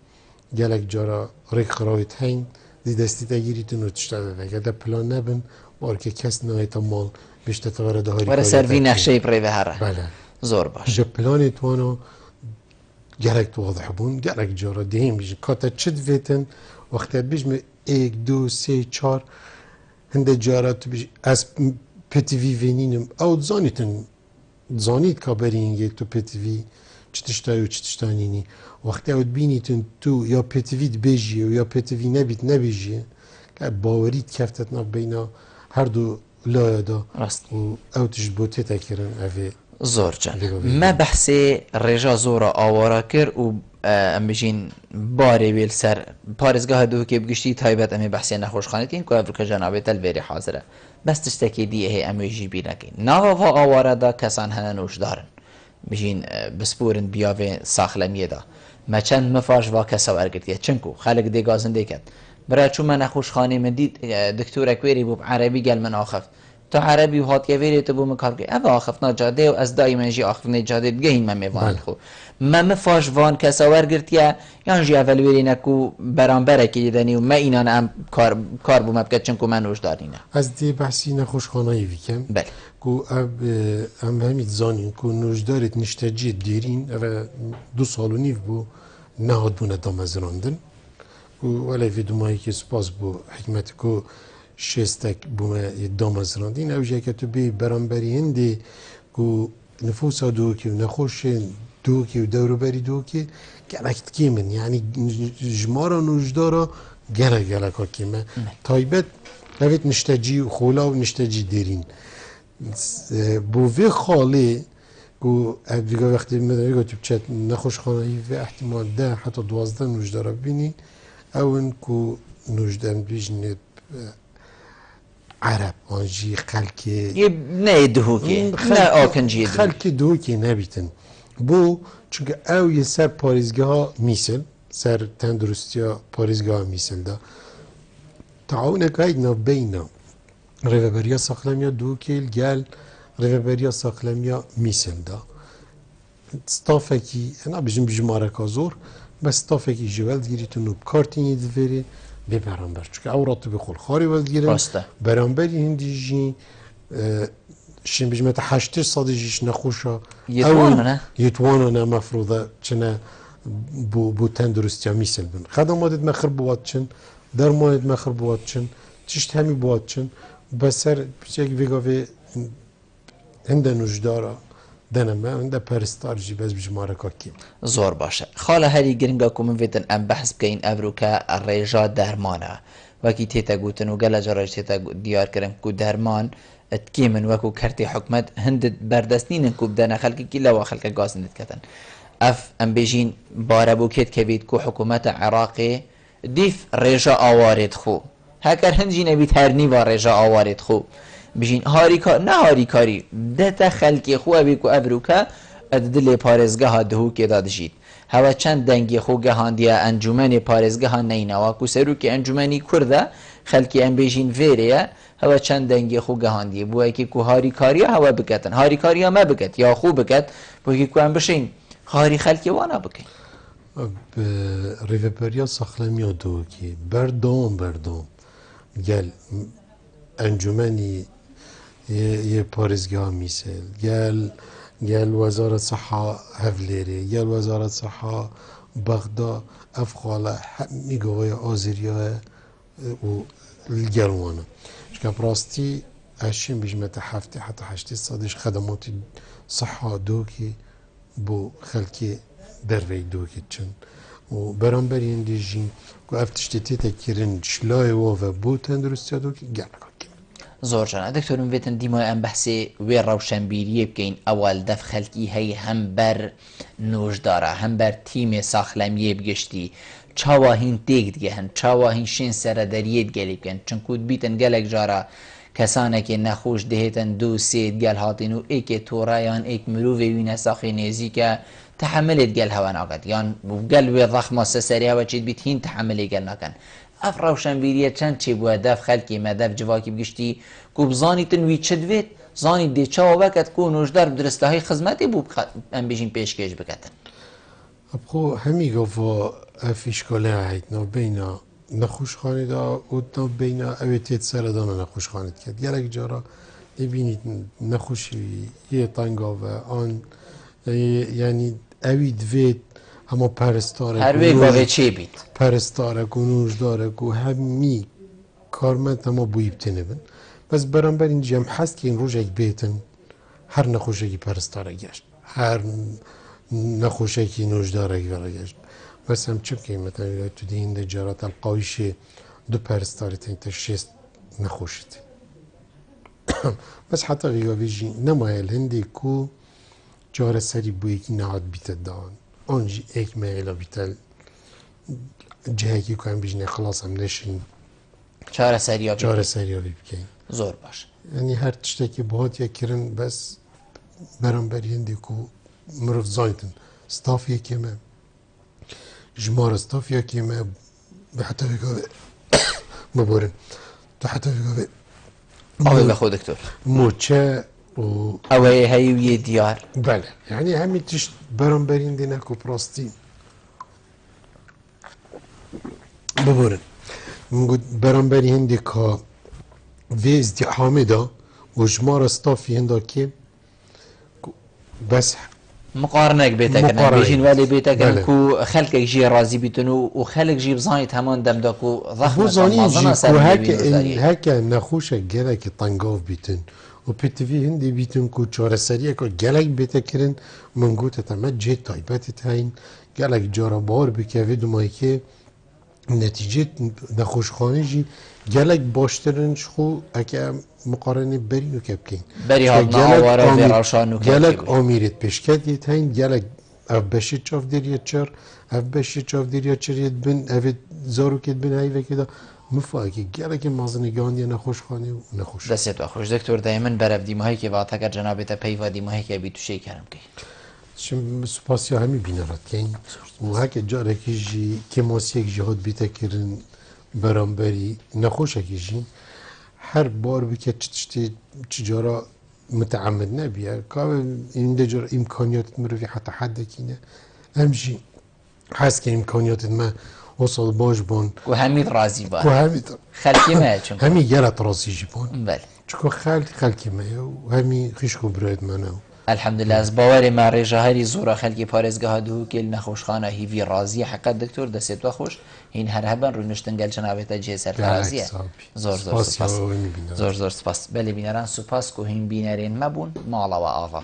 گلک جارا ریک خراویت هین دی دستی تا گیریتن و تشتاده ده اگه دا پلان نبن بار که کس نهایتا مال بشته تا ورده هاریکاریا وره سروی نقشه پریوه هره بله زور باش جا پلان توانو گلک تو واضح بون گلک جارا دهیم بیشن کاتا چد ویتن وقتی بیشم 1 2 3 4 هنده جارا تو بیش از پتیوی وینینم او زانیت کابرینگه تو پتیوی چتشتای و چتشتانینی وقتی او بینیتن تو یا پتیویت بیجیه و یا پتیوی نبیجیه که باوریت کفتت نب بینا هر دو لایدا راست و او تش بوته تکرن اوه زور جان ما بحثی رجا زورا آوارا کر و ام بجین باری ویل سر پارزگاه دو که بگشتی تایبت امی بحثی نخوش خانیتین که افرکا جنابه تلویری حاضره بس تشتکی دیه هی امی جیبی نکین ناوا و آوارا دا کسان هنه نوش دارن بجین بسپورن بیاوه ساخلمیه دا ما چند مفاش و کسا ارگرتیه چنکو خالق دی گازن دیکن برای چون من نخوش خانی من دید دکتور اکویری بوب عربی گل من آخفت تو عربی و هات یویری تو بو مکار که اوه آخفنا جاده و از دایی منجی آخفنا جاده بگه این من میوان خو من مفاش وان کسا ورگرتیه یعنجی اول ویری نکو برانبره که دیدنی و ما اینان ام کار بو مبکت چنکو من روش دارینه از دی بحثی نخوش خانایی ویکم بله کو ام همید زانین کو نوشدارت نشتجی دیرین و 2 سال و نیو بو نهاد بونه دامزراندن ولی ویدومایی که سپاس بو حکمت کو شستک بومه دامزراندین او جایی که تو بی برانبری هنده که نفوس دوکی و نخوش دوکی و دوروبری دوکی گلکت کیمن یعنی جمارا نوجدارا گلک ها کیمه تایبت نوید نشتجی و خولا و نشتجی دیرین بوی خاله که دیگه وقتی مدنی گفتیم چت نخوش خانهی و احتمال 10 حتی 12 نوجدارا ببینی اون که نوجدار بیجنید عرب آنجی خلکی نه دهوکی نه آکنجی خلکی دهوکی نبیتن بو چونکه او یه سر پاریزگاه ها میسل سر تندرستی ها پاریزگاه ها میسل دا تعاون اکایدنا بینا ریوبریا ساخلمیا دوکیل گل ریوبریا ساخلمیا میسل دا ستافکی انا بیجم مارکا زور بس ستافکی جوالد گیریتون و کارتینی دوری به برانبر چون اورات به خول خاری ولد گیرن برانبر هندی جی شین بجمت 8 سالش نخوشا یتوانا نه مفروضه چنه بو تندرستی میسل بن خدمات مخرب بوات چن درمانت مخرب بوات چن چشت همی بوات چن بسر یک ویگاوی هند نوجدارا دنما هنده پرستارجی بس بجماره کاکیم زور باشه خاله هری گرنگا کومن ویتن ام بحث بکین افروکا ریجا درمانه وکی تیتا گوتن و گل جراج تیتا دیار کرن کو درمان اتکیمن وکو کرتی حکمت هند بردستنین کو بدن خلقی کی لوا خلق گاز ند کتن اف ام بیجین باربو کت کبید کو حکومت عراقی دیف ریجا آوارد خو هکر هنجی نبید هرنی و ریجا آوارد خو بجین نه هاریکاری ده خلقی خواه بی که افروکا اددل پارزگاه دهو که داد جید هوا چند دنگی خو گهاندیا انجمن پارزگاه نینوا که سرو که انجمنی کرده خلقی ام بجین ویره هوا چند دنگی خو گهاندی بوی که هاریکاری هوا بکتن هاریکاری ما بکت یا خو بکت بوی که ام بشین هاری خلقی وانا بکن ریوبریا ساخلمیا دو که بردام گل انجمنی یه پارزگاه میسل گل وزارت صحه هفلیری گل وزارت صحه بغداد افغاله میگوی آذریه و الگلوانه چون براستی اشین بجمت هفته حتی 8 سالش خدمات صحه دوکی بو خلکی دروی دوکی چن و برانبری اندیجین که افتشتی تکرین شلای و بو تندرستی دوکی گل زور جان دکتورم ویتن دیما ام بحثی وی روشنبیری بکین اول دف خلقی هی هم بر نوجداره هم بر تیم ساخلمیه بگشتی چاواهین تیگ دیگه هن چاواهین شین سر دریت گلی بکن چون کود بیتن گلک جارا کسانه که نخوش دهیتن 2 3 گل هاتین و ایک تورایان ایک مرووی وین ساخی نیزی که تحملت قال هوا ناقد يعني قال ضخمة سريها وجد بتهين تحملي قال ناكن افروشن بيريه چند چی بو هدف خلقی مدف جواکی بگشتی کو بزانی تنوی چدوید زانی دی چاو وقت کو نوجدار بدرسته های خدمتی بو ام بیشین پیشکش بکتن ابخو همی گفت افیشکاله عید نو بینا نخوشخانه دا و نو بینا اویتیت سردان نخوشخانه کرد گرک جارا ببینید نخوشی یه تنگا و آن یعنی اوید وید اما پرستاره هر وی گاوه چی بید پرستاره کو نوجداره کو همی کارمند اما بویب تنبن بس برانبر اینجا هم هست که این روش اگه بیتن هر نخوشکی پرستاره گشت هر نخوشکی نوجداره گشت بس هم چه که مثلا تو دین ده جارات القایش دو پرستاره تین تا شست نخوشت بس حتی ویجی نمایل هندی کو جاره سری بویی که نهاد بیتد دان آنجی ایک میلا بیتل جهکی که هم بیجنه خلاص هم نشین چاره سریابی بکن زور باش یعنی هر تشتکی باید یا کرن بس برانبری هندی که مروف زایتن ستاف یکیمه جمار ستاف یکیمه به حتی بگاوه مبارن تو حتی بگاوه آوه بخو دکتور موچه و اوه هیوی دیار بله یعنی همی تشت برانبری هندی نکو پراستی ببارن من برانبری هندی که وی ازدحامه دا و جمار ستافی هندا که بس مقارنك بيتك بيجين والي بيتك كو خلقك جي رازي بيتنو وخلق جي بزانيت همان دم داكو ضخمة بزاني جي كو هكا نخوشة جلك طنقاف بيتن و بيتفي هندي بيتن كو چاره سريع كو جلك بيتكرن من قوت تمت جي طيبات تهين جلك جارة بار بكافي دمائي که نتیجه نخوش خانه جی گلک باشترنش خو اگه مقارنه بری نو کب کن بری ها ناواره و روشان نو کب گلک آمیرت پیشکت یه تاین گلک اف بشی چاف دیریت چر اف بشی چاف دیریت چر یه بن اف زارو کت بن هایی وکی دا مفاهی که گلک مازنگان یه نخوش خانه و نخوش دستت و خوش دکتور دایما برف دیماهی که وقتا که جنابت پیوا دیماهی که بیتو شی کرم که شم سپاسیا همی بینرات کن و هک جاره که جی که ماسیک جهاد بیت کرن برانبری نخوشه که جی هر بار بکه چجارا متعمد نبیه که این دجار امکانیات مروی حتی حد کینه همجی هست که امکانیات ما وصل باش بان و همید راضی بان و همید خلقی ما چون همی گلت راضی جی بان بله چون خلقی ما و همی خیشکو براید منو الحمدلله از باور ما رجاهری زورا خلقی پارزگاه دو که نخوشخانه هیوی راضی حقیقت دکتور دست و خوش این هر هبن رو نشتنگل جنابت جه سرفرازیه زور سپاس زور سپاس بله بینران سپاس که هین بینرین مبون مالا و آوا